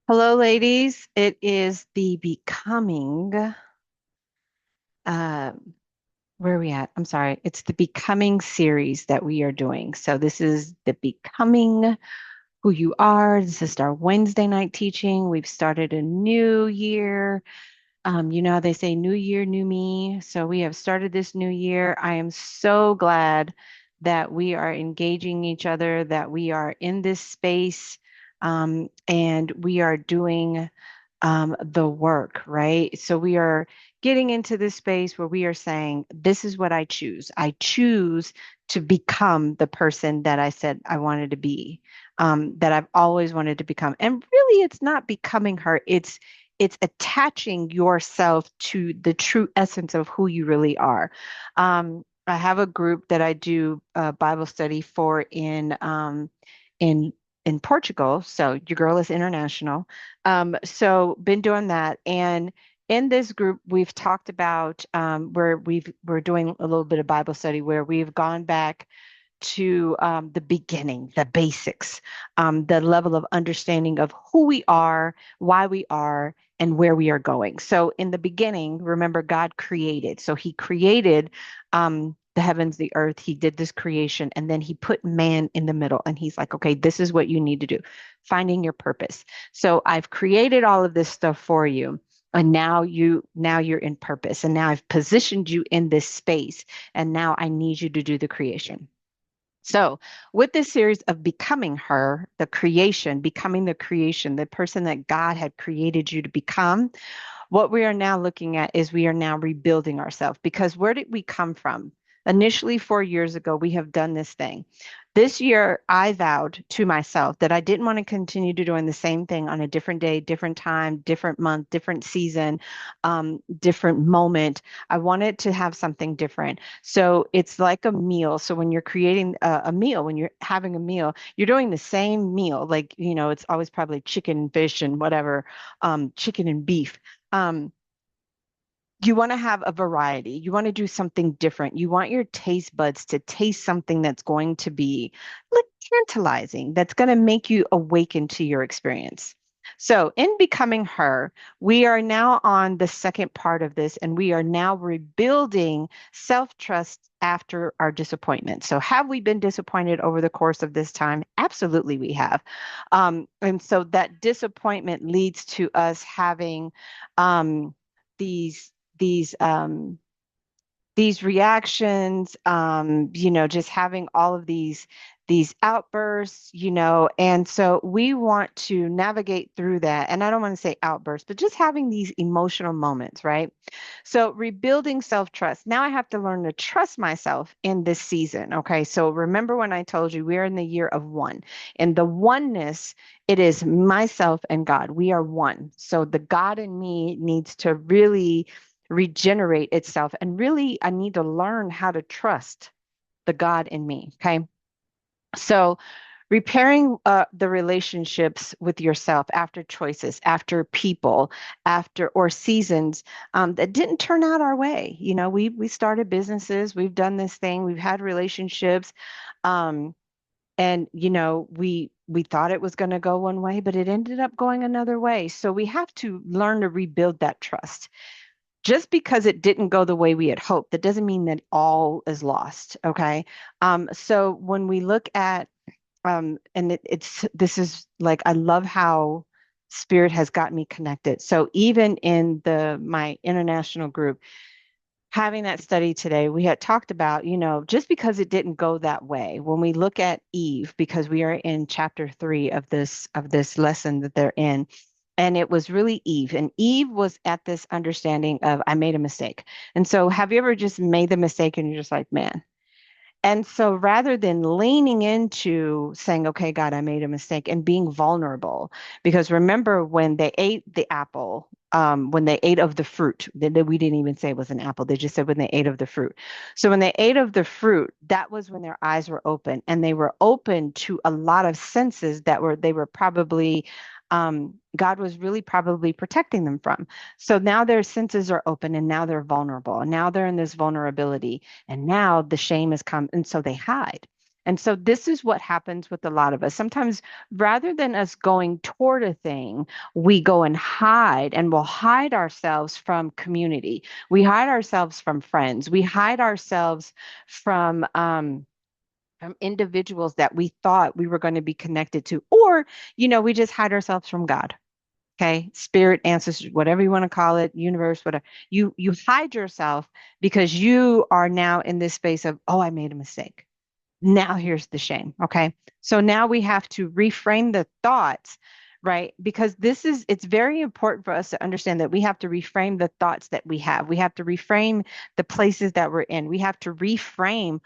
Hello, ladies. It is the becoming, uh, where are we at? I'm sorry. It's the becoming series that we are doing. So this is the becoming who you are. This is our Wednesday night teaching. We've started a new year. You know, how they say new year, new me. So we have started this new year. I am so glad that we are engaging each other, that we are in this space, and we are doing the work, right? So we are getting into this space where we are saying, this is what I choose. I choose to become the person that I said I wanted to be, that I've always wanted to become. And really, it's not becoming her, it's attaching yourself to the true essence of who you really are. I have a group that I do Bible study for in in Portugal. So your girl is international. So been doing that. And in this group, we've talked about where we're doing a little bit of Bible study where we've gone back to the beginning, the basics, the level of understanding of who we are, why we are, and where we are going. So, in the beginning, remember, God created. So, He created the heavens, the earth. He did this creation, and then He put man in the middle. And He's like, okay, this is what you need to do, finding your purpose. So, I've created all of this stuff for you. And now you're in purpose. And now I've positioned you in this space. And now I need you to do the creation. So, with this series of becoming her, the creation, becoming the creation, the person that God had created you to become, what we are now looking at is we are now rebuilding ourselves because where did we come from? Initially, 4 years ago, we have done this thing. This year, I vowed to myself that I didn't want to continue to doing the same thing on a different day, different time, different month, different season, different moment. I wanted to have something different. So it's like a meal. So when you're creating a meal, when you're having a meal, you're doing the same meal. Like, it's always probably chicken, fish, and whatever, chicken and beef. Um, you want to have a variety. You want to do something different. You want your taste buds to taste something that's going to be like tantalizing, that's going to make you awaken to your experience. So, in becoming her, we are now on the second part of this, and we are now rebuilding self trust after our disappointment. So, have we been disappointed over the course of this time? Absolutely, we have. And so, that disappointment leads to us having um, these these um these reactions, just having all of these outbursts, and so we want to navigate through that. And I don't want to say outbursts, but just having these emotional moments, right? So rebuilding self-trust. Now I have to learn to trust myself in this season. Okay. So remember when I told you we're in the year of one. And the oneness, it is myself and God. We are one. So the God in me needs to really regenerate itself. And really, I need to learn how to trust the God in me. Okay. So, repairing the relationships with yourself after choices, after people, after or seasons that didn't turn out our way. We started businesses, we've done this thing, we've had relationships, um, and we thought it was going to go one way, but it ended up going another way. So we have to learn to rebuild that trust. Just because it didn't go the way we had hoped, that doesn't mean that all is lost. Okay. So when we look at, and it's, this is like, I love how spirit has got me connected. So even in my international group, having that study today, we had talked about, just because it didn't go that way, when we look at Eve, because we are in chapter 3 of this lesson that they're in, and it was really Eve. And Eve was at this understanding of, I made a mistake. And so have you ever just made the mistake and you're just like, man, and so rather than leaning into saying, okay, God, I made a mistake and being vulnerable, because remember when they ate the apple, when they ate of the fruit, we didn't even say it was an apple. They just said when they ate of the fruit. So when they ate of the fruit, that was when their eyes were open and they were open to a lot of senses they were probably, God was really probably protecting them from. So now their senses are open and now they're vulnerable. And now they're in this vulnerability. And now the shame has come, and so they hide. And so this is what happens with a lot of us. Sometimes rather than us going toward a thing, we go and hide, and we'll hide ourselves from community. We hide ourselves from friends. We hide ourselves from individuals that we thought we were going to be connected to, or, we just hide ourselves from God. Okay, spirit, ancestors, whatever you want to call it, universe, whatever. You hide yourself because you are now in this space of, oh, I made a mistake. Now here's the shame. Okay. So now we have to reframe the thoughts, right? Because it's very important for us to understand that we have to reframe the thoughts that we have. We have to reframe the places that we're in. We have to reframe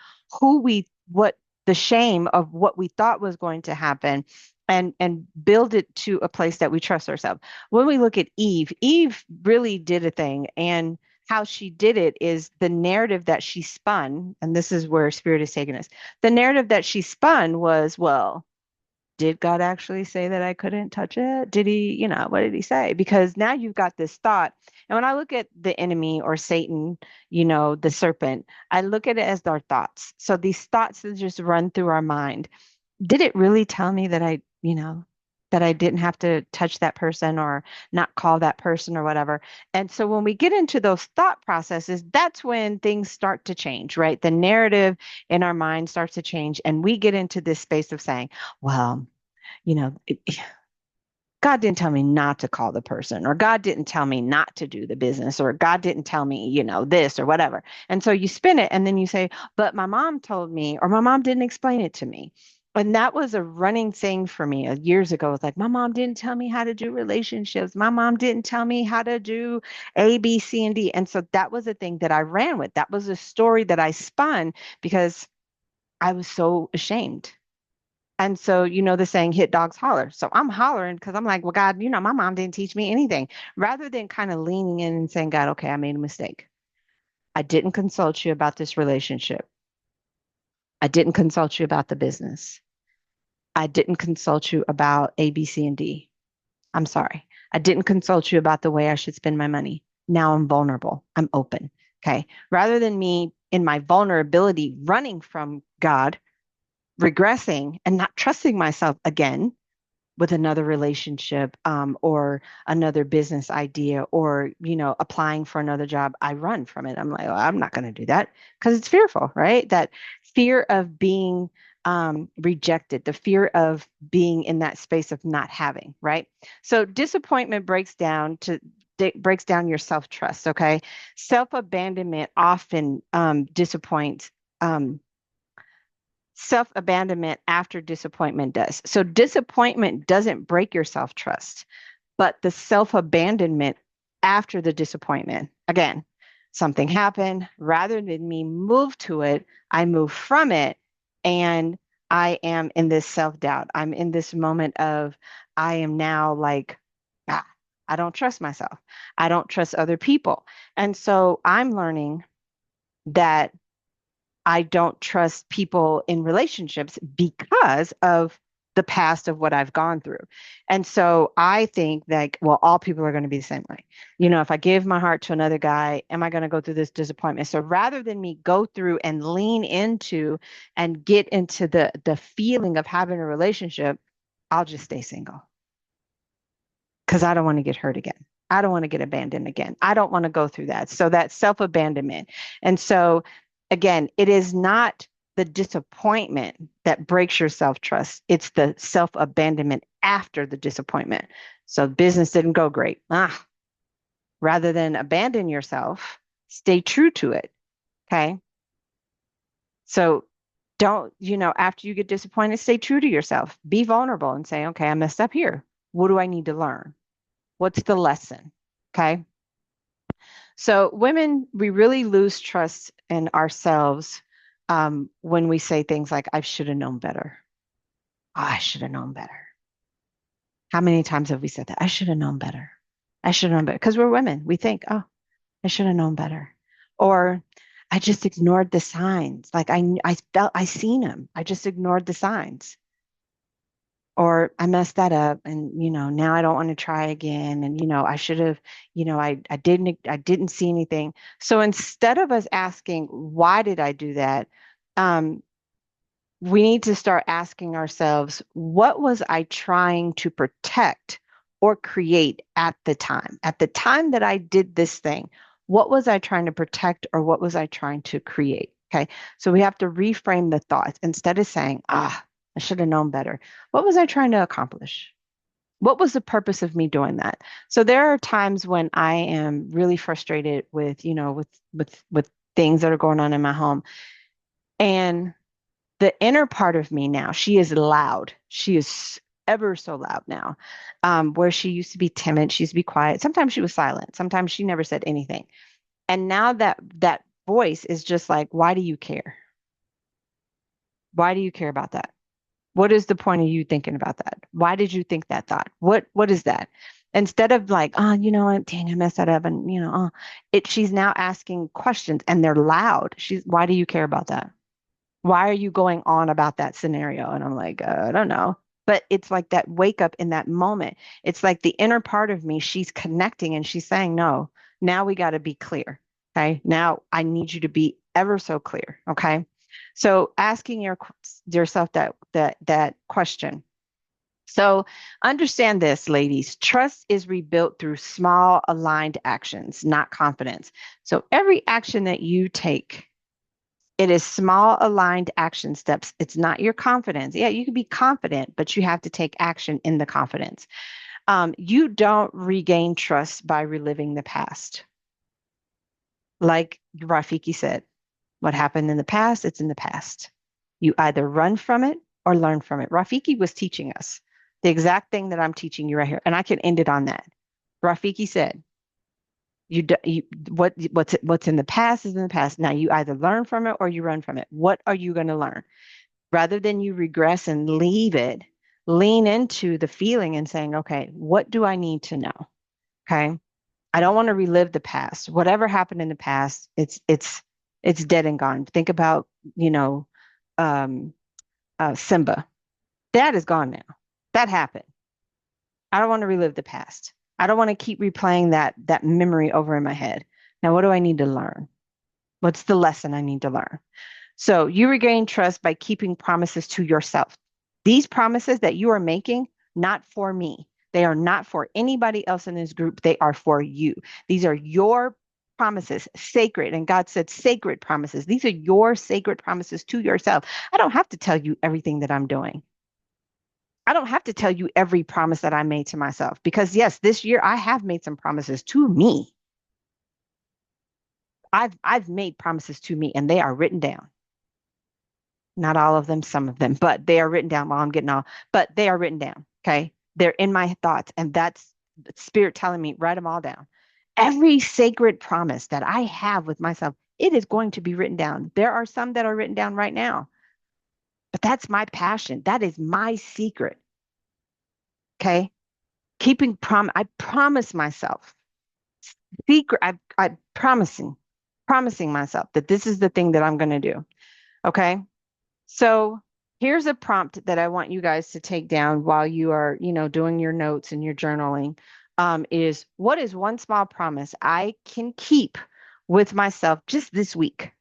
what the shame of what we thought was going to happen, and build it to a place that we trust ourselves. When we look at Eve, Eve really did a thing. And how she did it is the narrative that she spun, and this is where spirit is taking us. The narrative that she spun was, well, did God actually say that I couldn't touch it? Did he, what did he say? Because now you've got this thought. And when I look at the enemy or Satan, the serpent, I look at it as our thoughts. So these thoughts that just run through our mind. Did it really tell me that that I didn't have to touch that person or not call that person or whatever? And so when we get into those thought processes, that's when things start to change, right? The narrative in our mind starts to change, and we get into this space of saying, well, you know, it, God didn't tell me not to call the person, or God didn't tell me not to do the business, or God didn't tell me, this or whatever. And so you spin it and then you say, but my mom told me, or my mom didn't explain it to me. And that was a running thing for me years ago. It's like, my mom didn't tell me how to do relationships. My mom didn't tell me how to do A, B, C, and D. And so that was a thing that I ran with. That was a story that I spun because I was so ashamed. And so, the saying, hit dogs holler. So I'm hollering because I'm like, well, God, my mom didn't teach me anything. Rather than kind of leaning in and saying, God, okay, I made a mistake. I didn't consult you about this relationship. I didn't consult you about the business. I didn't consult you about A, B, C, and D. I'm sorry. I didn't consult you about the way I should spend my money. Now I'm vulnerable. I'm open. Okay. Rather than me in my vulnerability running from God, regressing and not trusting myself again, with another relationship, or another business idea, or applying for another job, I run from it. I'm like, oh, I'm not going to do that because it's fearful, right? That fear of being rejected, the fear of being in that space of not having, right? So disappointment breaks down your self-trust. Okay, self-abandonment often disappoints. Self-abandonment after disappointment does. So disappointment doesn't break your self-trust, but the self-abandonment after the disappointment. Again, something happened. Rather than me move to it, I move from it, and I am in this self-doubt. I'm in this moment of, I am now like, ah, I don't trust myself. I don't trust other people. And so I'm learning that I don't trust people in relationships because of the past of what I've gone through. And so I think that, well, all people are going to be the same way. If I give my heart to another guy, am I going to go through this disappointment? So rather than me go through and lean into and get into the feeling of having a relationship, I'll just stay single because I don't want to get hurt again. I don't want to get abandoned again. I don't want to go through that. So that's self-abandonment. And so again, it is not the disappointment that breaks your self-trust. It's the self-abandonment after the disappointment. So business didn't go great. Rather than abandon yourself, stay true to it. Okay. So don't, after you get disappointed, stay true to yourself. Be vulnerable and say, okay, I messed up here. What do I need to learn? What's the lesson? Okay. So women, we really lose trust in ourselves when we say things like, I should have known better. Oh, I should have known better. How many times have we said that? I should have known better. I should have known better. Because we're women. We think, oh, I should have known better. Or I just ignored the signs. Like I felt I seen them. I just ignored the signs. Or I messed that up, and now I don't want to try again, and I should have, I didn't see anything. So instead of us asking why did I do that, um we need to start asking ourselves, what was I trying to protect or create at the time? At the time that I did this thing, what was I trying to protect or what was I trying to create? Okay. So we have to reframe the thoughts instead of saying, I should have known better. What was I trying to accomplish? What was the purpose of me doing that? So there are times when I am really frustrated with, with things that are going on in my home. And the inner part of me now, she is loud. She is ever so loud now. Where she used to be timid, she used to be quiet. Sometimes she was silent. Sometimes she never said anything. And now that voice is just like, why do you care? Why do you care about that? What is the point of you thinking about that? Why did you think that thought? What is that? Instead of like, oh, you know what, dang, I messed that up, and she's now asking questions and they're loud. Why do you care about that? Why are you going on about that scenario? And I'm like, I don't know. But it's like that wake up in that moment. It's like the inner part of me, she's connecting and she's saying, no, now we got to be clear. Okay. Now I need you to be ever so clear. Okay. So asking yourself that question. So understand this, ladies. Trust is rebuilt through small aligned actions, not confidence. So every action that you take, it is small aligned action steps. It's not your confidence. Yeah, you can be confident, but you have to take action in the confidence. You don't regain trust by reliving the past. Like Rafiki said, what happened in the past, it's in the past. You either run from it or learn from it. Rafiki was teaching us the exact thing that I'm teaching you right here. And I can end it on that. Rafiki said, what's in the past is in the past. Now you either learn from it or you run from it. What are you going to learn? Rather than you regress and leave it, lean into the feeling and saying, okay, what do I need to know? Okay. I don't want to relive the past. Whatever happened in the past, it's dead and gone. Think about, you know, um, Simba. That is gone now. That happened. I don't want to relive the past. I don't want to keep replaying that memory over in my head. Now, what do I need to learn? What's the lesson I need to learn? So you regain trust by keeping promises to yourself. These promises that you are making, not for me. They are not for anybody else in this group. They are for you. These are your promises, sacred. And God said sacred promises. These are your sacred promises to yourself. I don't have to tell you everything that I'm doing. I don't have to tell you every promise that I made to myself because, yes, this year I have made some promises to me. I've made promises to me and they are written down. Not all of them, some of them, but they are written down while I'm getting all, but they are written down. Okay. They're in my thoughts. And that's spirit telling me, write them all down. Every sacred promise that I have with myself, it is going to be written down. There are some that are written down right now, but that's my passion. That is my secret. Okay. I promise myself secret. I'm promising myself that this is the thing that I'm going to do. Okay. So here's a prompt that I want you guys to take down while you are, doing your notes and your journaling. Is what is one small promise I can keep with myself just this week?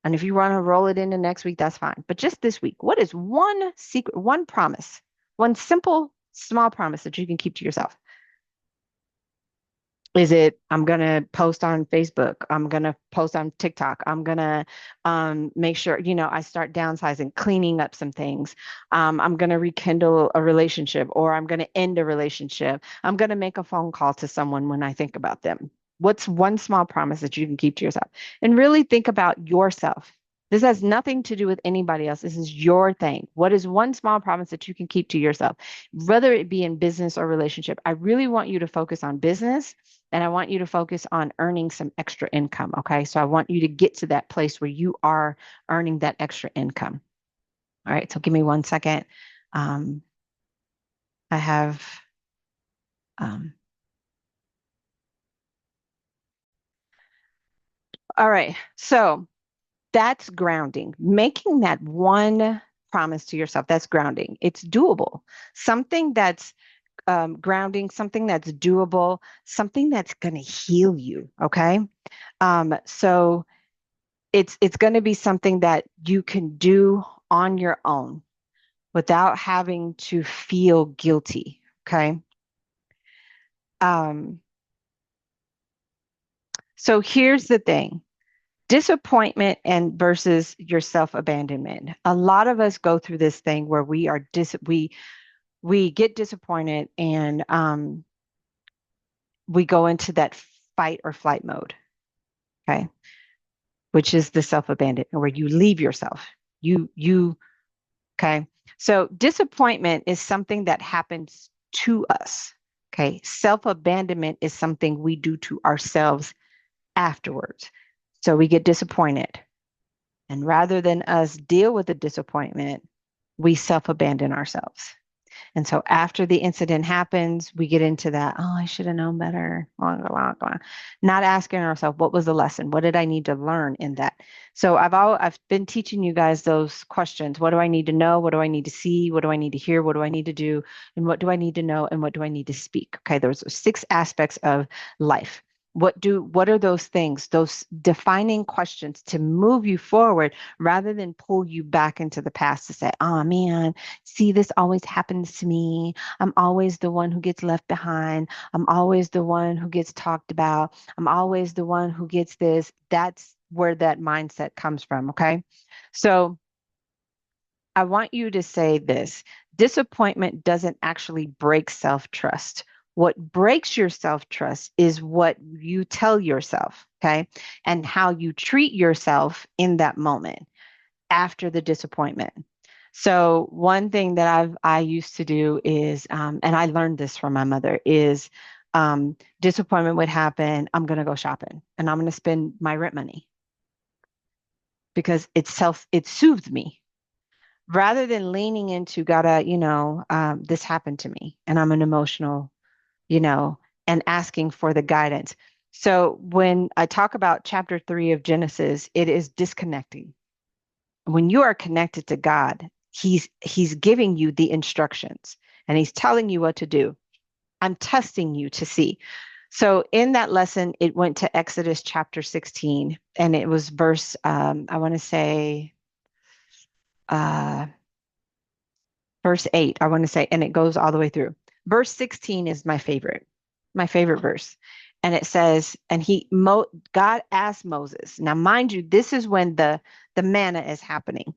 And if you want to roll it into next week, that's fine. But just this week, what is one secret, one promise, one simple, small promise that you can keep to yourself? Is it, I'm going to post on Facebook? I'm going to post on TikTok. I'm going to make sure, I start downsizing, cleaning up some things. I'm going to rekindle a relationship or I'm going to end a relationship. I'm going to make a phone call to someone when I think about them. What's one small promise that you can keep to yourself? And really think about yourself. This has nothing to do with anybody else. This is your thing. What is one small promise that you can keep to yourself, whether it be in business or relationship? I really want you to focus on business and I want you to focus on earning some extra income. Okay. So I want you to get to that place where you are earning that extra income. All right. So give me 1 second. Um, I have, all right. So that's grounding. Making that one promise to yourself, that's grounding. It's doable. Something that's grounding, something that's doable, something that's going to heal you. Okay. So it's going to be something that you can do on your own without having to feel guilty. Okay. Um, so here's the thing. Disappointment and versus your self-abandonment. A lot of us go through this thing where we get disappointed and we go into that fight or flight mode, okay, which is the self-abandonment where you leave yourself. You okay. So disappointment is something that happens to us. Okay. Self-abandonment is something we do to ourselves afterwards. So we get disappointed. And rather than us deal with the disappointment, we self-abandon ourselves. And so after the incident happens, we get into that, oh, I should have known better. Blah, blah, blah, blah. Not asking ourselves, what was the lesson? What did I need to learn in that? So I've been teaching you guys those questions. What do I need to know? What do I need to see? What do I need to hear? What do I need to do? And what do I need to know? And what do I need to speak? Okay, those are 6 aspects of life. What are those things, those defining questions to move you forward rather than pull you back into the past to say, oh man, see, this always happens to me. I'm always the one who gets left behind. I'm always the one who gets talked about. I'm always the one who gets this. That's where that mindset comes from. Okay. So I want you to say this: disappointment doesn't actually break self trust. What breaks your self trust is what you tell yourself. Okay. And how you treat yourself in that moment after the disappointment. So one thing that I used to do is, and I learned this from my mother, is disappointment would happen. I'm going to go shopping and I'm going to spend my rent money because it soothed me rather than leaning into this happened to me and I'm an emotional, you know, and asking for the guidance. So when I talk about chapter 3 of Genesis, it is disconnecting. When you are connected to God, he's giving you the instructions and he's telling you what to do. I'm testing you to see. So in that lesson, it went to Exodus chapter 16, and it was verse, I want to say, uh, verse 8, I want to say, and it goes all the way through. Verse 16 is my favorite verse. And it says, and God asked Moses. Now, mind you, this is when the manna is happening.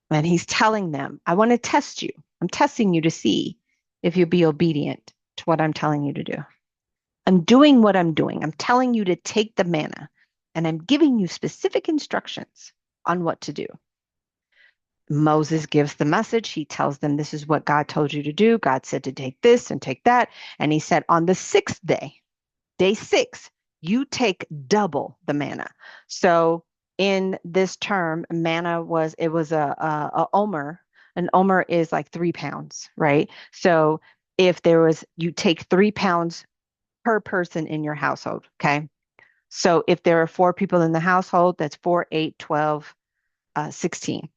And he's telling them, I want to test you. I'm testing you to see if you'll be obedient to what I'm telling you to do. I'm doing what I'm doing. I'm telling you to take the manna, and I'm giving you specific instructions on what to do. Moses gives the message. He tells them, this is what God told you to do. God said to take this and take that. And he said, on the 6th day, day 6, you take double the manna. So in this term, manna was a omer. An omer is like 3 pounds, right? So if you take 3 pounds per person in your household, okay? So if there are 4 people in the household, that's 4, 8, 12, 16,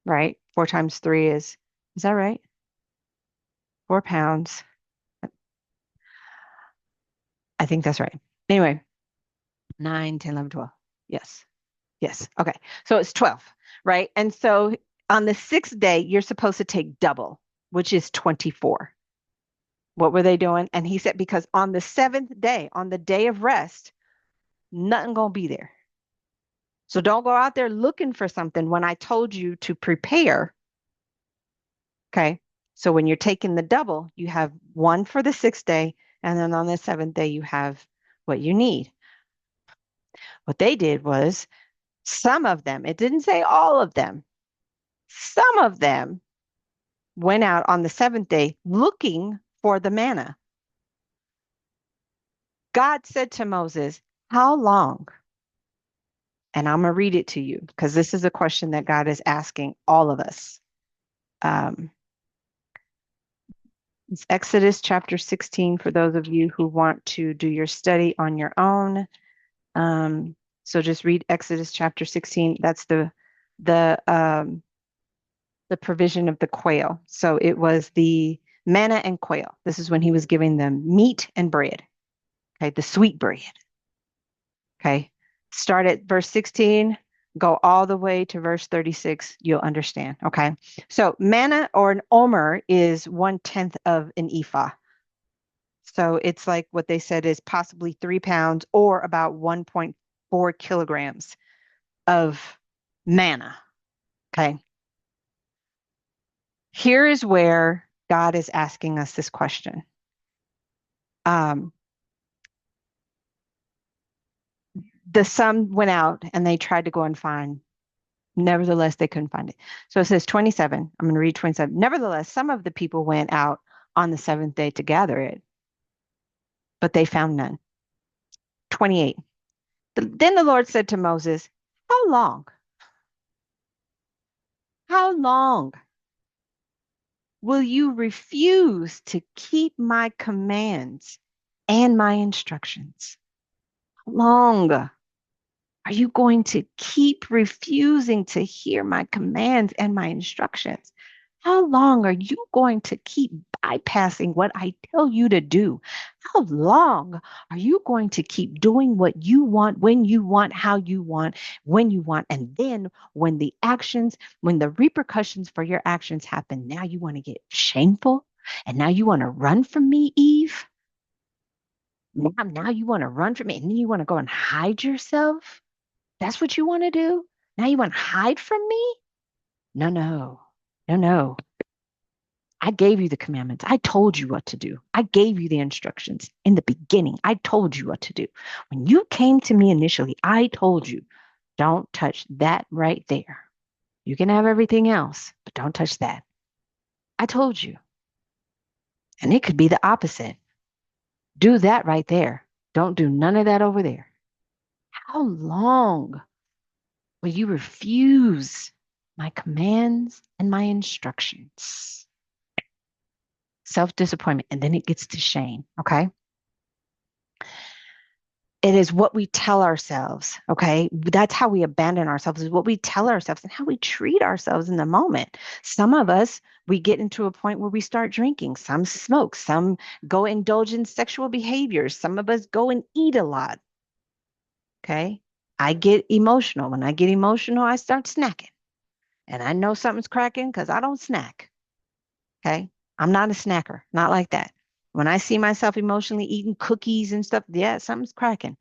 right? 4 times 3 is that right? 4 pounds. I think that's right. Anyway, 9, 10, 11, 12. Yes. Yes. Okay. So it's 12, right? And so on the 6th day, you're supposed to take double, which is 24. What were they doing? And he said, because on the 7th day, on the day of rest, nothing gonna be there. So don't go out there looking for something when I told you to prepare. Okay. So when you're taking the double, you have one for the 6th day, and then on the 7th day, you have what you need. What they did was some of them, it didn't say all of them, some of them went out on the 7th day looking for the manna. God said to Moses, how long? And I'm going to read it to you because this is a question that God is asking all of us. It's Exodus chapter 16 for those of you who want to do your study on your own. So just read Exodus chapter 16. That's the provision of the quail. So it was the manna and quail. This is when he was giving them meat and bread. Okay, the sweet bread. Okay, start at verse 16. Go all the way to verse 36. You'll understand. Okay. So manna or an omer is 1/10 of an ephah. So it's like what they said is possibly 3 pounds or about 1.4 kilograms of manna. Okay. Here is where God is asking us this question. Um, the sun went out and they tried to go and find. Nevertheless, they couldn't find it. So it says 27. I'm going to read 27. Nevertheless, some of the people went out on the seventh day to gather it, but they found none. 28. Then the Lord said to Moses, how long? How long will you refuse to keep my commands and my instructions? How long are you going to keep refusing to hear my commands and my instructions? How long are you going to keep bypassing what I tell you to do? How long are you going to keep doing what you want, when you want, how you want, when you want? And then when the actions, when the repercussions for your actions happen, now you want to get shameful? And now you want to run from me, Eve? Now you want to run from me and then you want to go and hide yourself? That's what you want to do? Now you want to hide from me? No, no, no, no. I gave you the commandments. I told you what to do. I gave you the instructions in the beginning. I told you what to do. When you came to me initially, I told you, don't touch that right there. You can have everything else, but don't touch that. I told you. And it could be the opposite. Do that right there. Don't do none of that over there. How long will you refuse my commands and my instructions? Self-disappointment, and then it gets to shame. Okay. It is what we tell ourselves. Okay. That's how we abandon ourselves, is what we tell ourselves and how we treat ourselves in the moment. Some of us, we get into a point where we start drinking. Some smoke. Some go indulge in sexual behaviors. Some of us go and eat a lot. Okay. I get emotional. When I get emotional, I start snacking. And I know something's cracking because I don't snack. Okay. I'm not a snacker, not like that. When I see myself emotionally eating cookies and stuff, yeah, something's cracking.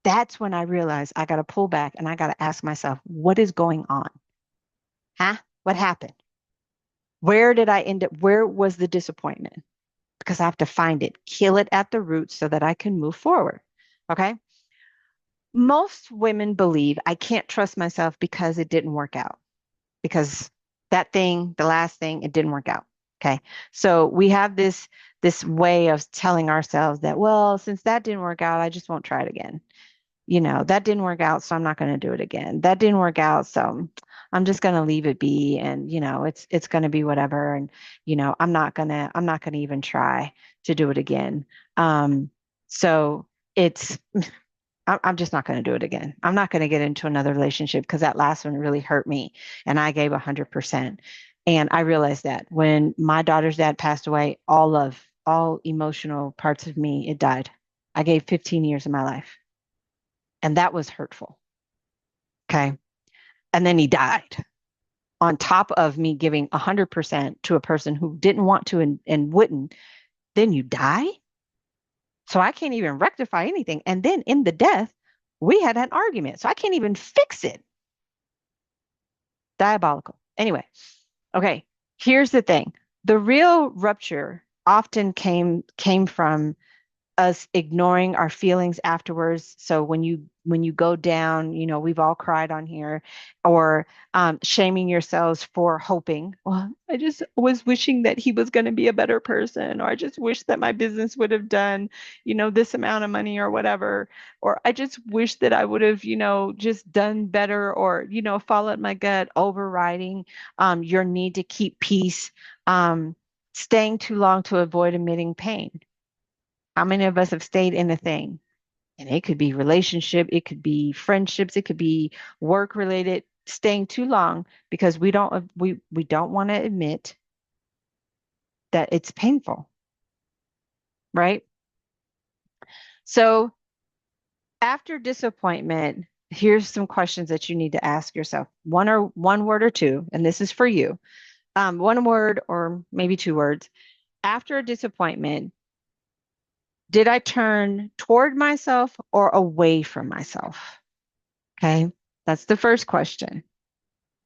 That's when I realize I got to pull back and I got to ask myself, what is going on? Huh? What happened? Where did I end up? Where was the disappointment? Because I have to find it, kill it at the root so that I can move forward. Okay. Most women believe I can't trust myself because it didn't work out. Because that thing, the last thing, it didn't work out. Okay. So we have this way of telling ourselves that, well, since that didn't work out, I just won't try it again. That didn't work out, so I'm not going to do it again. That didn't work out, so I'm just going to leave it be and it's going to be whatever and I'm not going to even try to do it again. So it's I'm just not going to do it again. I'm not going to get into another relationship because that last one really hurt me and I gave 100%. And I realized that when my daughter's dad passed away, all emotional parts of me, it died. I gave 15 years of my life and that was hurtful. Okay. And then he died on top of me giving 100% to a person who didn't want to and wouldn't. Then you die. So I can't even rectify anything. And then in the death, we had an argument. So I can't even fix it. Diabolical. Anyway, okay. Here's the thing. The real rupture often came from us ignoring our feelings afterwards. So when you go down, we've all cried on here, or shaming yourselves for hoping. Well, I just was wishing that he was going to be a better person, or I just wish that my business would have done, this amount of money or whatever, or I just wish that I would have, just done better, or followed my gut, overriding your need to keep peace, staying too long to avoid admitting pain. How many of us have stayed in a thing? And it could be relationship, it could be friendships, it could be work related, staying too long because we don't want to admit that it's painful, right? So after disappointment, Here's some questions that you need to ask yourself. One word or two, and this is for you. One word or maybe two words. After a disappointment, did I turn toward myself or away from myself? Okay. That's the first question.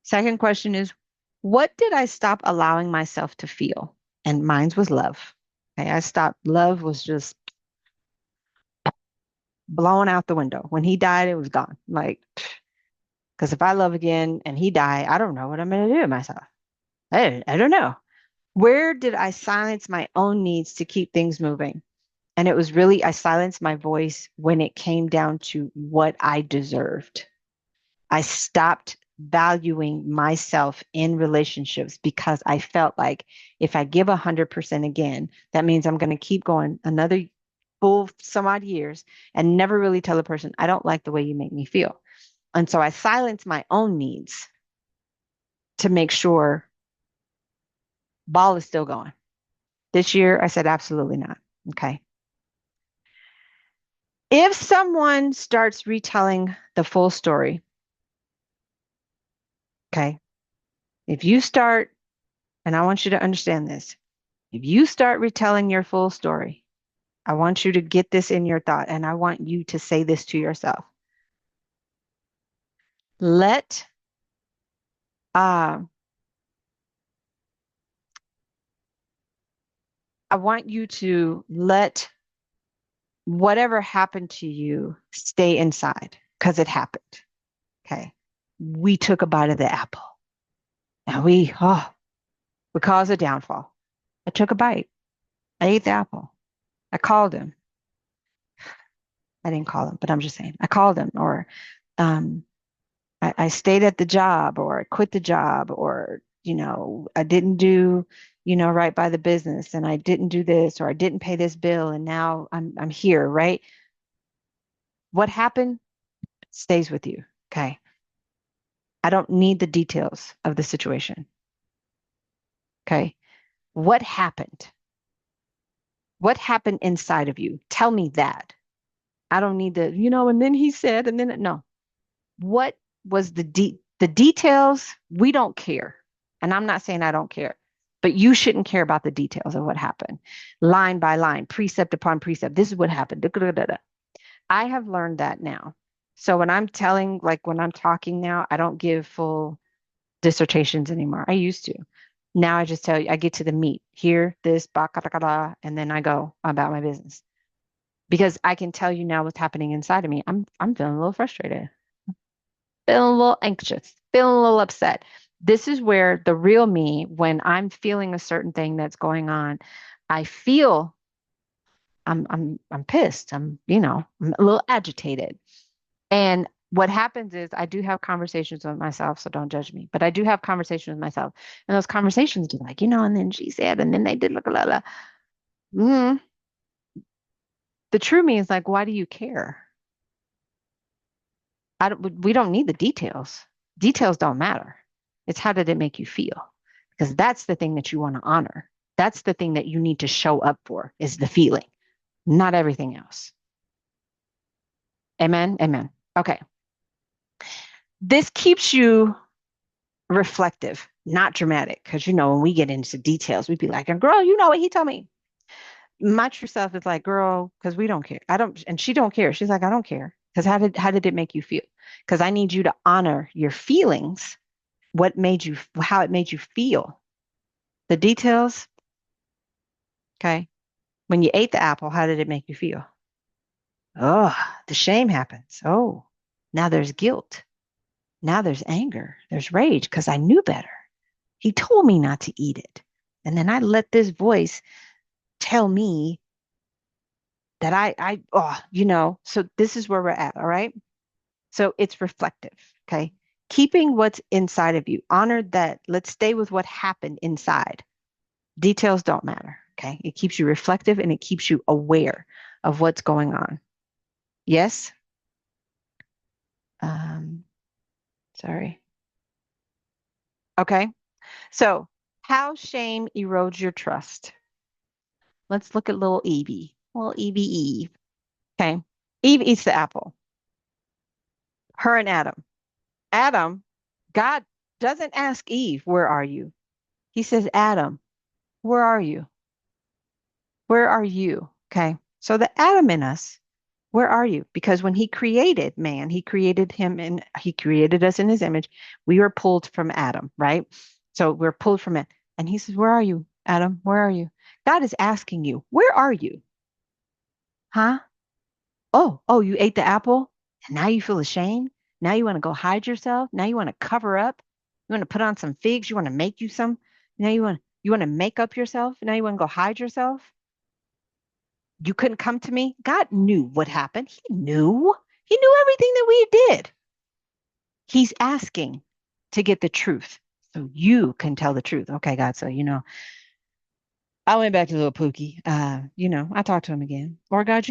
Second question is, what did I stop allowing myself to feel? And mine was love. Okay. I stopped. Love was just blown out the window. When he died, it was gone. Like, because if I love again and he die, I don't know what I'm going to do to myself. I don't know. Where did I silence my own needs to keep things moving? And it was really, I silenced my voice when it came down to what I deserved. I stopped valuing myself in relationships because I felt like if I give 100% again, that means I'm going to keep going another full some odd years and never really tell a person, I don't like the way you make me feel. And so I silenced my own needs to make sure ball is still going. This year, I said, absolutely not. Okay. If someone starts retelling the full story, okay, if you start, and I want you to understand this, if you start retelling your full story, I want you to get this in your thought, and I want you to say this to yourself. Let, uh, I want you to let whatever happened to you stay inside because it happened. Okay. We took a bite of the apple and we caused a downfall. I took a bite. I ate the apple. I called him. I didn't call him, but I'm just saying I called him, or um, I stayed at the job, or I quit the job, or I didn't do right by the business, and I didn't do this, or I didn't pay this bill, and now I'm here, right? What happened stays with you. Okay. I don't need the details of the situation. Okay. What happened? What happened inside of you? Tell me that. I don't need and then he said, and then no. What was the details? We don't care. And I'm not saying I don't care, but you shouldn't care about the details of what happened. Line by line, precept upon precept. This is what happened. Da, da, da, da. I have learned that now. So when I'm telling, like when I'm talking now, I don't give full dissertations anymore. I used to. Now I just tell you, I get to the meat. Here, this, ba, ka, da, ka, da, and then I go about my business. Because I can tell you now what's happening inside of me. I'm feeling a little frustrated, feeling a little anxious, feeling a little upset. This is where the real me, when I'm feeling a certain thing that's going on, I feel I'm pissed. I'm a little agitated. And what happens is I do have conversations with myself, so don't judge me, but I do have conversations with myself. And those conversations do like, and then she said, and then they did look a la. Mm. The true me is like, why do you care? We don't need the details. Details don't matter. It's how did it make you feel? Because that's the thing that you want to honor. That's the thing that you need to show up for is the feeling, not everything else. Amen. Amen. Okay. This keeps you reflective, not dramatic. Because, when we get into details, we'd be like, girl, you know what he told me. My true self is like, girl, because we don't care. I don't, and she don't care. She's like, I don't care. Because how did it make you feel? Because I need you to honor your feelings, how it made you feel. The details, okay. When you ate the apple, how did it make you feel? Oh, the shame happens. Oh, now there's guilt. Now there's anger. There's rage because I knew better. He told me not to eat it. And then I let this voice tell me that so this is where we're at. All right. So it's reflective. Okay. Keeping what's inside of you. Honor that. Let's stay with what happened inside. Details don't matter. Okay. It keeps you reflective and it keeps you aware of what's going on. Yes. Um, sorry. Okay. So how shame erodes your trust. Let's look at little Evie. Little Evie Eve. Okay. Eve eats the apple. Her and Adam. Adam, God doesn't ask Eve, where are you? He says, Adam, where are you? Where are you? Okay. So the Adam in us, where are you? Because when he created man, he created him and he created us in his image. We were pulled from Adam, right? So we're pulled from it. And he says, where are you, Adam? Where are you? God is asking you, where are you? Huh? Oh, you ate the apple and now you feel ashamed. Now you want to go hide yourself. Now you want to cover up. You want to put on some figs. You want to make you some. Now you want to make up yourself. Now you want to go hide yourself. You couldn't come to me. God knew what happened. He knew. He knew everything that we did. He's asking to get the truth so you can tell the truth. Okay, God. So, I went back to little Pookie. I talked to him again. Or God,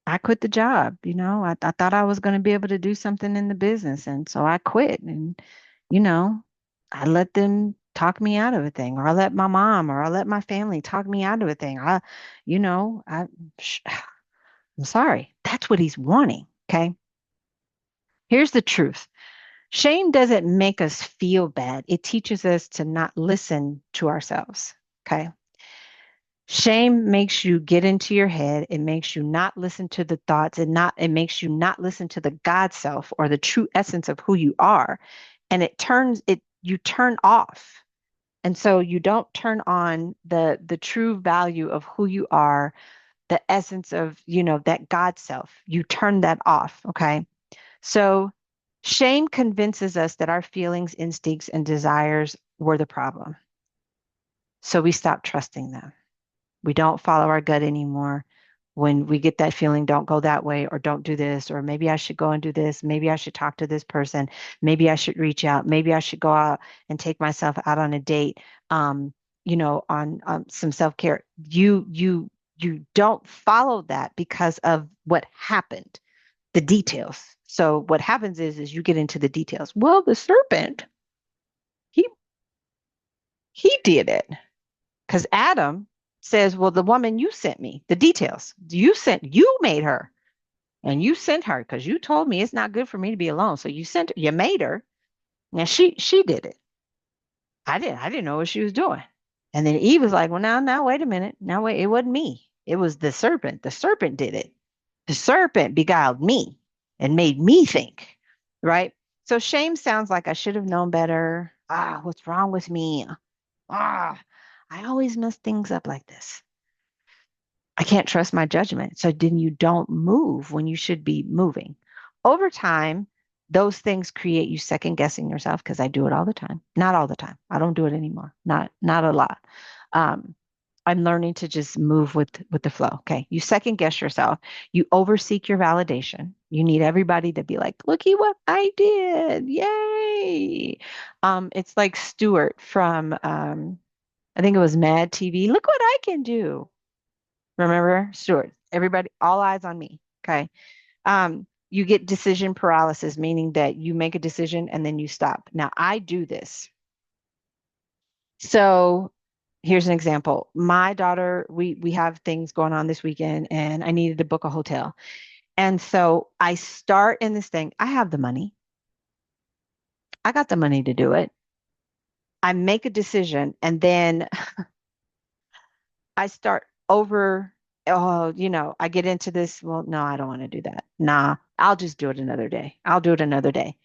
I quit the job. I thought I was going to be able to do something in the business. And so I quit. And, you know, I let them talk me out of a thing, or I let my mom or I let my family talk me out of a thing. You know, I, sh- I'm sorry. That's what he's wanting. Okay. Here's the truth. Shame doesn't make us feel bad. It teaches us to not listen to ourselves. Okay. Shame makes you get into your head. It makes you not listen to the thoughts and it makes you not listen to the God self or the true essence of who you are. And you turn off. And so you don't turn on the true value of who you are, the essence of, that God self. You turn that off. Okay. So shame convinces us that our feelings, instincts, and desires were the problem. So we stop trusting them. We don't follow our gut anymore. When we get that feeling, don't go that way, or don't do this, or maybe I should go and do this. Maybe I should talk to this person. Maybe I should reach out. Maybe I should go out and take myself out on a date. On some self-care. You don't follow that because of what happened, the details. So what happens is you get into the details. Well, the serpent, he he did it. Because Adam says, well, the woman you sent me, the details, you made her and you sent her because you told me it's not good for me to be alone. So you made her. Now she did it. I didn't know what she was doing. And then Eve was like, well, now, wait a minute. Now, wait, it wasn't me. It was the serpent. The serpent did it. The serpent beguiled me and made me think, right? So shame sounds like I should have known better. What's wrong with me? Ah, I always mess things up like this. I can't trust my judgment. So then you don't move when you should be moving. Over time, those things create you second guessing yourself because I do it all the time. Not all the time. I don't do it anymore. Not a lot. Um, I'm learning to just move with the flow. Okay. You second guess yourself. You overseek your validation. You need everybody to be like, looky what I did. Yay. It's like Stuart from I think it was Mad TV. Look what I can do. Remember, Stuart, everybody, all eyes on me. Okay. You get decision paralysis, meaning that you make a decision and then you stop. Now, I do this. So here's an example. My daughter, we have things going on this weekend and I needed to book a hotel. And so I start in this thing. I have the money. I got the money to do it. I make a decision and then I start over, I get into this. Well, no, I don't want to do that. Nah, I'll just do it another day. I'll do it another day.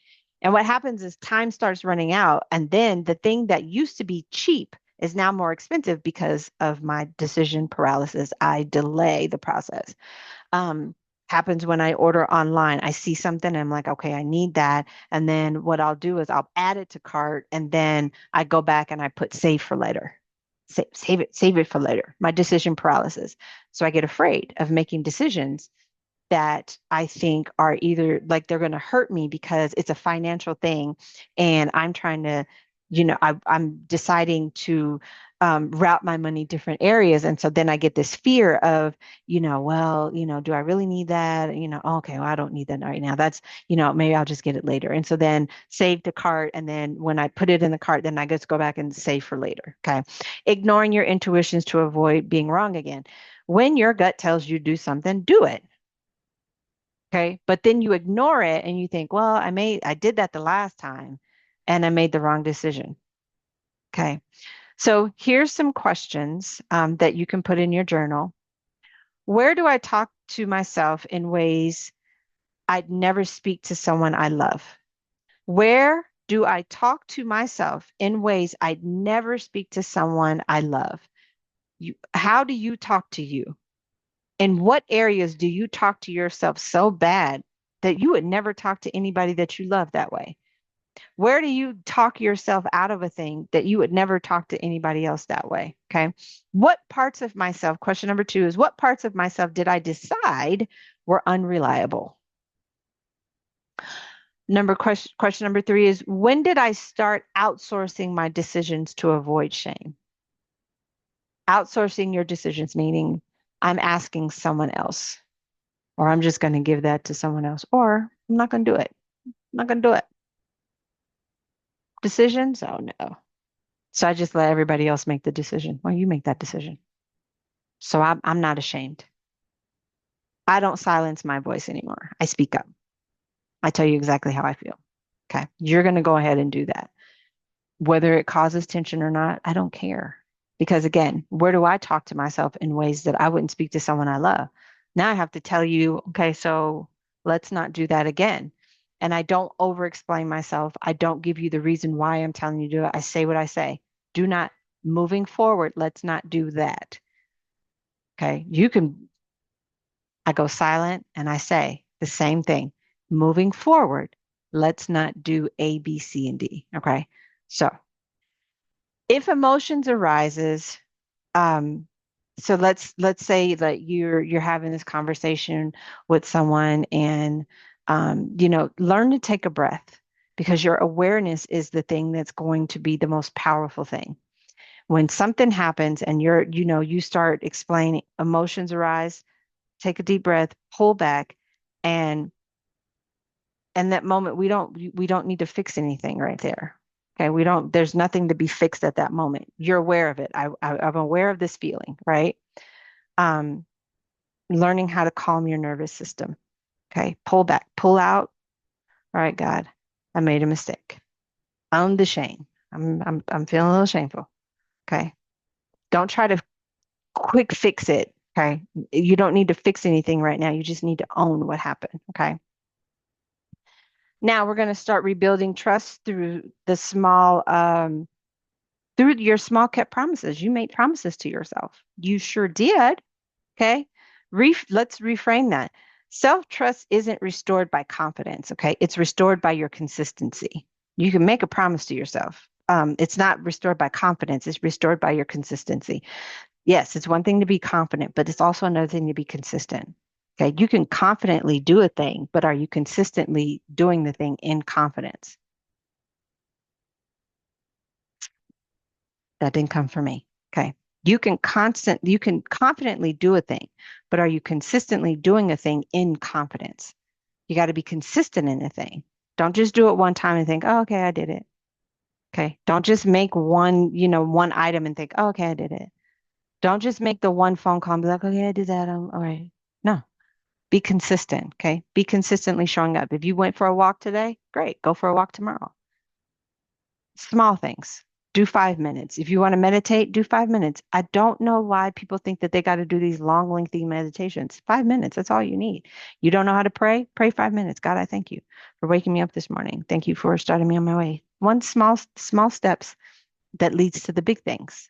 And what happens is time starts running out. And then the thing that used to be cheap is now more expensive because of my decision paralysis. I delay the process. um, Happens when I order online. I see something and I'm like, okay, I need that. And then what I'll do is I'll add it to cart and then I go back and I put save for later. Save it for later. My decision paralysis. So I get afraid of making decisions that I think are either like they're going to hurt me because it's a financial thing and I'm trying to, I'm deciding to route my money different areas. And so then I get this fear of, do I really need that? Okay, well, I don't need that right now. That's, maybe I'll just get it later. And so then save the cart. And then when I put it in the cart, then I just go back and save for later. Okay. Ignoring your intuitions to avoid being wrong again. When your gut tells you do something, do it. Okay. But then you ignore it and you think, well, I did that the last time and I made the wrong decision. Okay. So here's some questions that you can put in your journal. Where do I talk to myself in ways I'd never speak to someone I love? Where do I talk to myself in ways I'd never speak to someone I love? How do you talk to you? In what areas do you talk to yourself so bad that you would never talk to anybody that you love that way? Where do you talk yourself out of a thing that you would never talk to anybody else that way? Okay. What parts of myself, question number two is, what parts of myself did I decide were unreliable? Question number three is, when did I start outsourcing my decisions to avoid shame? Outsourcing your decisions, meaning I'm asking someone else, or I'm just going to give that to someone else, or I'm not going to do it. I'm not going to do it. Decisions? Oh no. So I just let everybody else make the decision. Well, you make that decision. So I'm not ashamed. I don't silence my voice anymore. I speak up. I tell you exactly how I feel. Okay. You're going to go ahead and do that. Whether it causes tension or not, I don't care. Because again, where do I talk to myself in ways that I wouldn't speak to someone I love? Now I have to tell you, okay, so let's not do that again. And I don't over explain myself. I don't give you the reason why I'm telling you to do it. I say what I say. Do not, moving forward, let's not do that. Okay. I go silent and I say the same thing. Moving forward, let's not do A, B, C, and D. Okay. So if emotions arises, um, so let's say that you're having this conversation with someone and learn to take a breath because your awareness is the thing that's going to be the most powerful thing. When something happens and you start explaining, emotions arise, take a deep breath, pull back, and in that moment we don't need to fix anything right there. Okay, we don't, there's nothing to be fixed at that moment. You're aware of it. I'm aware of this feeling, right? Um, Learning how to calm your nervous system. Okay, pull back, pull out. All right, God, I made a mistake. Own the shame. I'm feeling a little shameful. Okay, don't try to quick fix it. Okay, you don't need to fix anything right now. You just need to own what happened. Okay. Now we're going to start rebuilding trust through your small kept promises. You made promises to yourself. You sure did. Okay. Let's reframe that. Self-trust isn't restored by confidence. Okay. It's restored by your consistency. You can make a promise to yourself. It's not restored by confidence. It's restored by your consistency. Yes, it's one thing to be confident, but it's also another thing to be consistent. Okay. You can confidently do a thing, but are you consistently doing the thing in confidence? That didn't come from me. Okay. You can confidently do a thing, but are you consistently doing a thing in confidence? You got to be consistent in a thing. Don't just do it one time and think, oh, okay, I did it. Okay. Don't just make one item and think, oh, okay, I did it. Don't just make the one phone call and be like, okay, I did that. All right. No, be consistent. Okay. Be consistently showing up. If you went for a walk today, great. Go for a walk tomorrow. Small things. Do 5 minutes. If you want to meditate, do 5 minutes. I don't know why people think that they got to do these long, lengthy meditations. 5 minutes, that's all you need. You don't know how to pray? Pray 5 minutes. God, I thank you for waking me up this morning. Thank you for starting me on my way. One small steps that leads to the big things,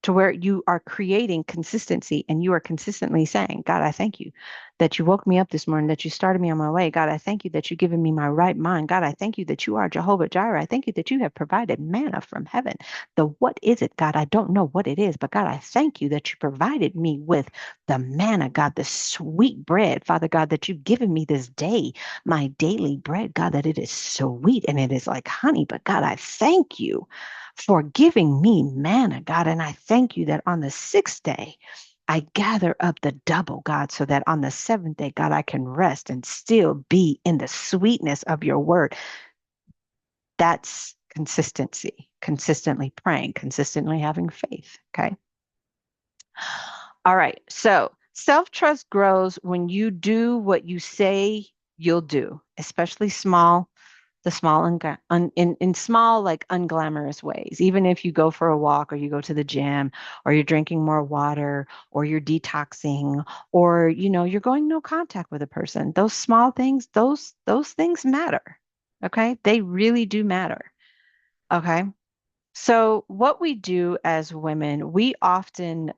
to where you are creating consistency and you are consistently saying, God, I thank you that you woke me up this morning, that you started me on my way. God, I thank you that you've given me my right mind. God, I thank you that you are Jehovah Jireh. I thank you that you have provided manna from heaven. The what is it, God? I don't know what it is, but God, I thank you that you provided me with the manna, God, the sweet bread, Father God, that you've given me this day, my daily bread, God, that it is sweet and it is like honey. But God, I thank you for giving me manna, God. And I thank you that on the sixth day, I gather up the double, God, so that on the seventh day, God, I can rest and still be in the sweetness of your word. That's consistency, consistently praying, consistently having faith. Okay. All right. So self-trust grows when you do what you say you'll do, especially the small in small like unglamorous ways. Even if you go for a walk or you go to the gym or you're drinking more water or you're detoxing or you're going no contact with a person. Those small things, those things matter. Okay? They really do matter. Okay? So, what we do as women, we often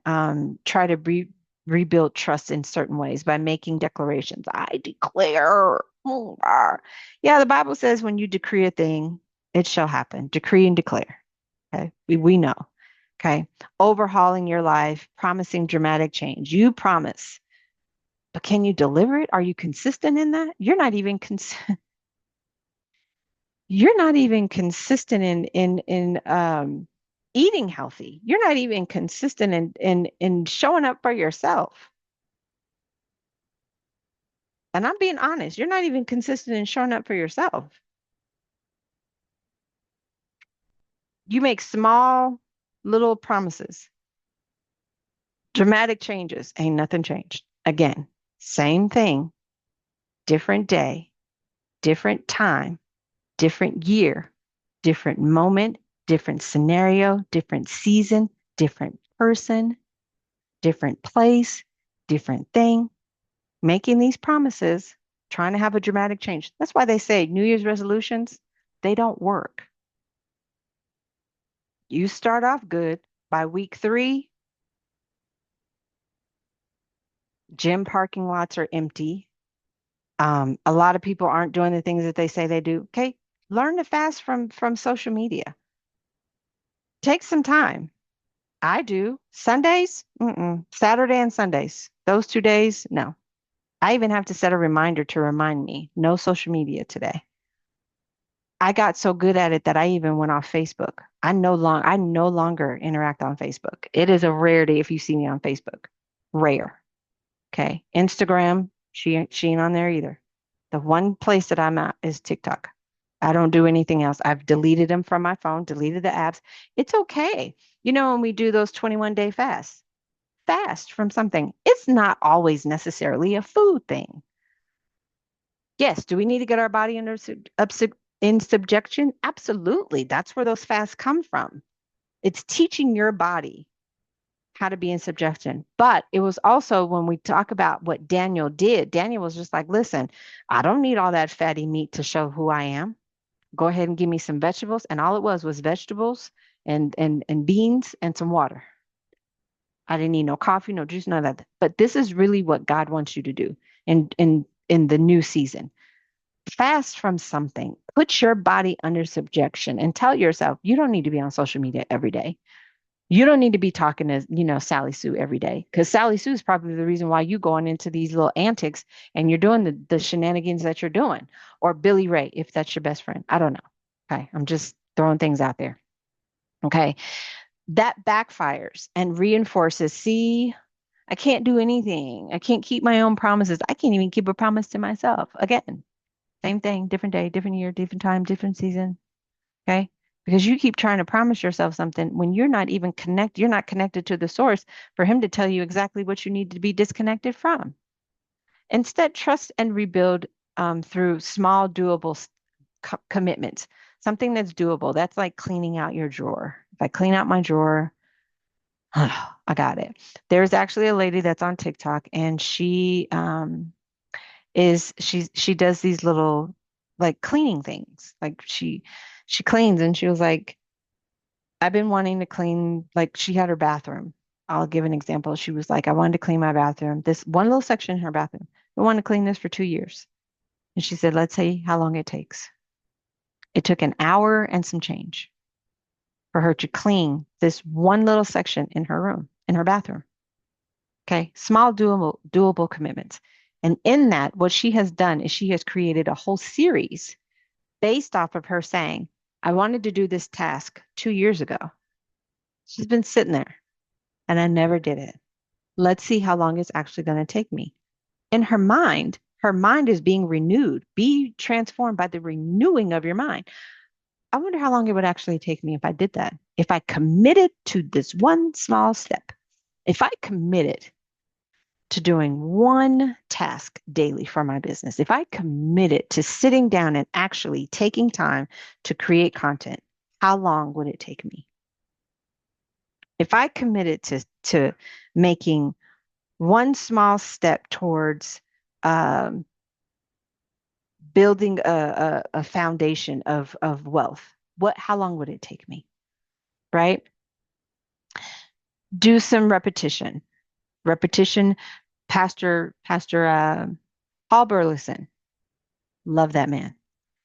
try to rebuild trust in certain ways by making declarations. I declare. Yeah, the Bible says when you decree a thing, it shall happen. Decree and declare. Okay, we know. Okay, overhauling your life, promising dramatic change. You promise, but can you deliver it? Are you consistent in that? You're not even consistent in eating healthy. You're not even consistent in showing up for yourself. And I'm being honest, you're not even consistent in showing up for yourself. You make small little promises, dramatic changes, ain't nothing changed. Again, same thing, different day, different time, different year, different moment, different scenario, different season, different person, different place, different thing, making these promises, trying to have a dramatic change. That's why they say New Year's resolutions, they don't work. You start off good. By week 3, gym parking lots are empty. A lot of people aren't doing the things that they say they do. Okay, learn to fast from social media. Take some time. I do. Sundays, Saturday and Sundays. Those 2 days, no. I even have to set a reminder to remind me, no social media today. I got so good at it that I even went off Facebook. I no longer interact on Facebook. It is a rarity if you see me on Facebook. Rare. Okay. Instagram, she ain't on there either. The one place that I'm at is TikTok. I don't do anything else. I've deleted them from my phone, deleted the apps. It's okay. When we do those 21-day fasts, fast from something. It's not always necessarily a food thing. Yes, do we need to get our body in subjection? Absolutely. That's where those fasts come from. It's teaching your body how to be in subjection. But it was also when we talk about what Daniel did, Daniel was just like, listen, I don't need all that fatty meat to show who I am. Go ahead and give me some vegetables. And all it was vegetables and beans and some water. I didn't need no coffee, no juice, none of that. But this is really what God wants you to do in the new season. Fast from something. Put your body under subjection and tell yourself you don't need to be on social media every day. You don't need to be talking to, Sally Sue every day because Sally Sue is probably the reason why you going into these little antics and you're doing the shenanigans that you're doing. Or Billy Ray, if that's your best friend. I don't know. Okay. I'm just throwing things out there. Okay. That backfires and reinforces, see, I can't do anything. I can't keep my own promises. I can't even keep a promise to myself. Again, same thing, different day, different year, different time, different season. Okay. Because you keep trying to promise yourself something when you're not even connected, you're not connected to the source for him to tell you exactly what you need to be disconnected from. Instead, trust and rebuild through small, doable commitments. Something that's doable. That's like cleaning out your drawer. If I clean out my drawer, I got it. There's actually a lady that's on TikTok, and she does these little like cleaning things. Like she cleans, and she was like, I've been wanting to clean, like she had her bathroom. I'll give an example. She was like, I wanted to clean my bathroom. This one little section in her bathroom. I wanted to clean this for 2 years. And she said, let's see how long it takes. It took an hour and some change for her to clean this one little section in her room, in her bathroom. Okay. Small doable commitments. And in that, what she has done is she has created a whole series based off of her saying, I wanted to do this task 2 years ago. She's been sitting there and I never did it. Let's see how long it's actually going to take me. In her mind is being renewed. Be transformed by the renewing of your mind. I wonder how long it would actually take me if I did that. If I committed to this one small step, if I committed to doing one task daily for my business, if I committed to sitting down and actually taking time to create content, how long would it take me? If I committed to making one small step towards um, building a foundation of wealth, how long would it take me? Right? Do some repetition. Repetition. Pastor Paul Burleson, love that man.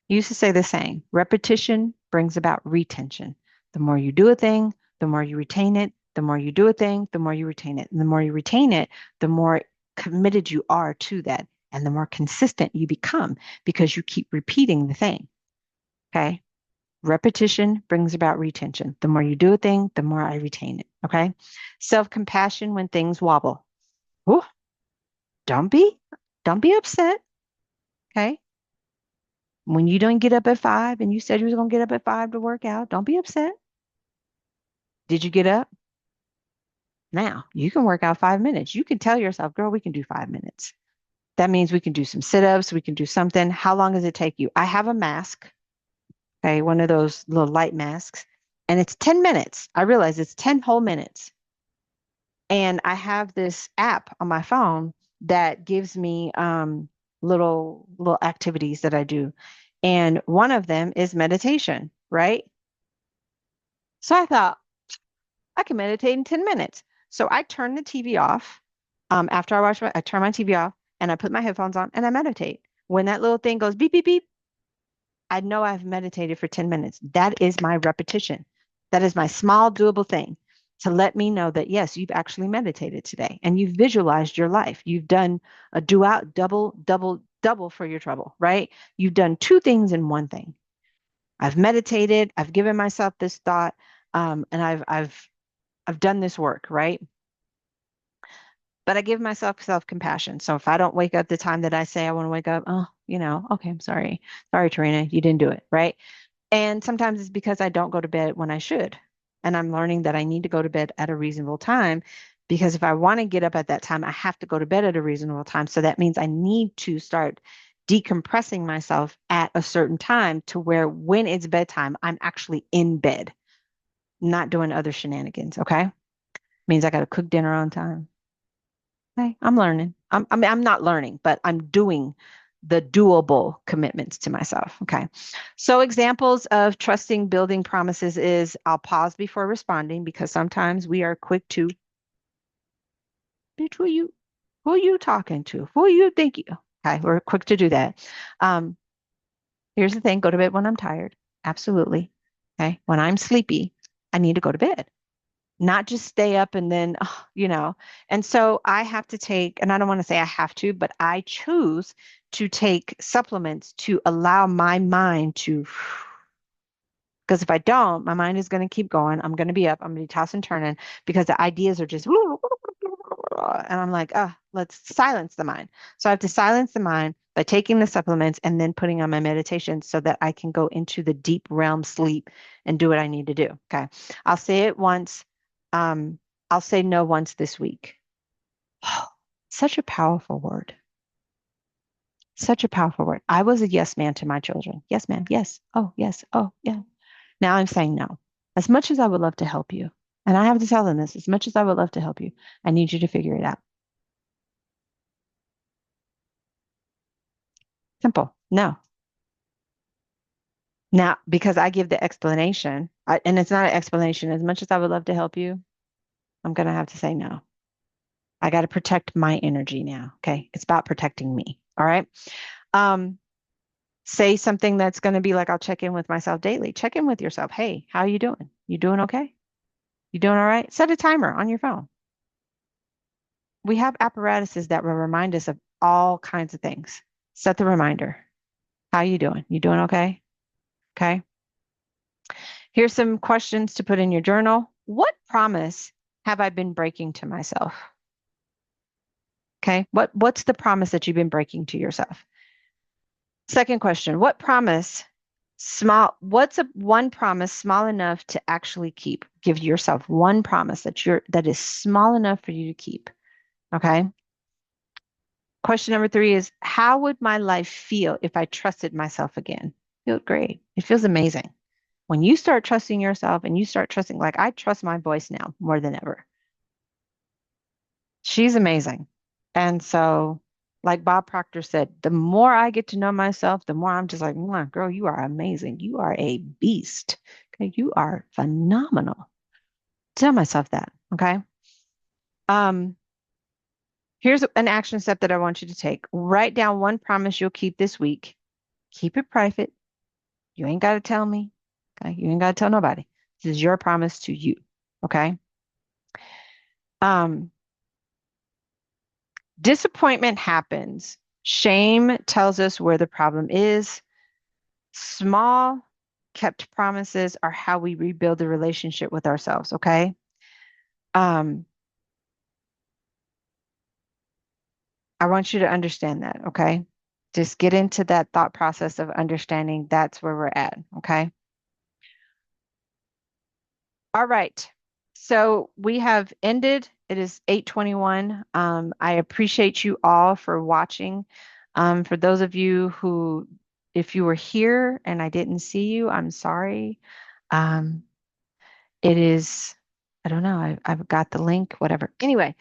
He used to say the saying, repetition brings about retention. The more you do a thing, the more you retain it. The more you do a thing, the more you retain it. And the more you retain it, the more committed you are to that. And the more consistent you become because you keep repeating the thing. Okay. Repetition brings about retention. The more you do a thing, the more I retain it. Okay. Self-compassion when things wobble. Ooh, don't be, don't be upset. Okay. When you don't get up at 5 and you said you was going to get up at 5 to work out, don't be upset. Did you get up? Now you can work out 5 minutes. You can tell yourself, girl, we can do 5 minutes. That means we can do some sit-ups. We can do something. How long does it take you? I have a mask. Okay. One of those little light masks and it's 10 minutes. I realize it's 10 whole minutes. And I have this app on my phone that gives me little activities that I do. And one of them is meditation, right? So I thought I can meditate in 10 minutes. So I turn the TV off. After I turn my TV off and I put my headphones on and I meditate. When that little thing goes beep, beep, beep, I know I've meditated for 10 minutes. That is my repetition. That is my small doable thing to let me know that, yes, you've actually meditated today and you've visualized your life. You've done a do out double, double, double for your trouble, right? You've done two things in one thing. I've meditated, I've given myself this thought, and I've done this work, right? But I give myself self-compassion. So if I don't wake up the time that I say I want to wake up, oh, okay, I'm sorry. Sorry, Tarina, you didn't do it, right? And sometimes it's because I don't go to bed when I should. And I'm learning that I need to go to bed at a reasonable time because if I want to get up at that time, I have to go to bed at a reasonable time. So that means I need to start decompressing myself at a certain time to where when it's bedtime, I'm actually in bed, not doing other shenanigans. Okay. Means I got to cook dinner on time. Okay. I'm learning. I mean, I'm not learning, but I'm doing the doable commitments to myself. Okay. So examples of trusting building promises is I'll pause before responding because sometimes we are quick to, bitch, who you talking to? Who you think you? Okay. We're quick to do that. Um, Here's the thing, go to bed when I'm tired. Absolutely. Okay. When I'm sleepy, I need to go to bed, not just stay up and then, And so I have to take, and I don't want to say I have to, but I choose to take supplements to allow my mind to, because if I don't, my mind is going to keep going. I'm going to be up. I'm going to be tossing and turning because the ideas are just, and I'm like, let's silence the mind. So I have to silence the mind by taking the supplements and then putting on my meditation so that I can go into the deep realm sleep and do what I need to do. Okay. I'll say it once. Um, I'll say no once this week. Such a powerful word. Such a powerful word. I was a yes man to my children. Yes, ma'am. Yes. Oh, yes. Oh, yeah. Now I'm saying no. As much as I would love to help you, and I have to tell them this, as much as I would love to help you, I need you to figure it out. Simple. No. Now, because I give the explanation, and it's not an explanation, as much as I would love to help you, I'm going to have to say no. I got to protect my energy now. Okay. It's about protecting me. All right. Um, Say something that's going to be like, I'll check in with myself daily. Check in with yourself. Hey, how are you doing? You doing okay? You doing all right? Set a timer on your phone. We have apparatuses that will remind us of all kinds of things. Set the reminder. How you doing? You doing okay? Okay. Here's some questions to put in your journal. What promise have I been breaking to myself? Okay. What's the promise that you've been breaking to yourself? Second question, what's one promise small enough to actually keep? Give yourself one promise that is small enough for you to keep. Okay. Question number three is, how would my life feel if I trusted myself again? Feel great. It feels amazing. When you start trusting yourself and you start trusting, like I trust my voice now more than ever. She's amazing. And so, like Bob Proctor said, the more I get to know myself, the more I'm just like, "Mwah, girl, you are amazing. You are a beast. Okay. You are phenomenal." Tell myself that. Okay. Um, Here's an action step that I want you to take. Write down one promise you'll keep this week. Keep it private. You ain't got to tell me. Okay. You ain't got to tell nobody. This is your promise to you. Okay. Um, Disappointment happens. Shame tells us where the problem is. Small, kept promises are how we rebuild the relationship with ourselves. Okay. Um, I want you to understand that. Okay. Just get into that thought process of understanding that's where we're at. Okay. All right. So we have ended. It is 8:21. I appreciate you all for watching. For those of you who, if you were here and I didn't see you, I'm sorry. Um, it is, I don't know, I've got the link, whatever. Anyway,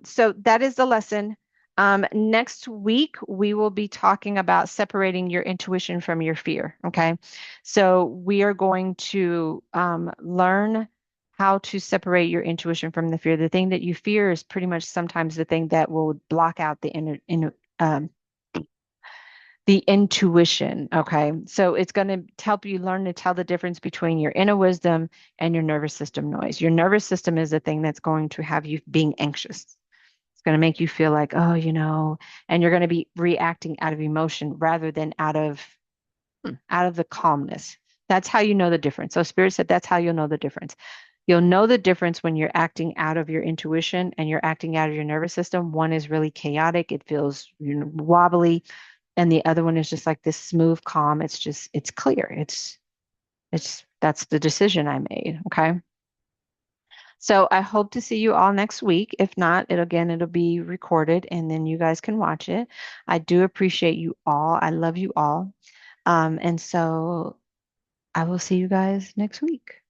so that is the lesson. Next week, we will be talking about separating your intuition from your fear. Okay. So we are going to learn how to separate your intuition from the fear. The thing that you fear is pretty much sometimes the thing that will block out um, the intuition. Okay. So it's going to help you learn to tell the difference between your inner wisdom and your nervous system noise. Your nervous system is the thing that's going to have you being anxious. It's going to make you feel like, oh, and you're going to be reacting out of emotion rather than out of the calmness. That's how you know the difference. So Spirit said that's how you'll know the difference. You'll know the difference when you're acting out of your intuition and you're acting out of your nervous system. One is really chaotic. It feels wobbly, and the other one is just like this smooth calm. It's clear. It's that's the decision I made. Okay. So I hope to see you all next week. If not, it'll be recorded and then you guys can watch it. I do appreciate you all. I love you all. And so I will see you guys next week.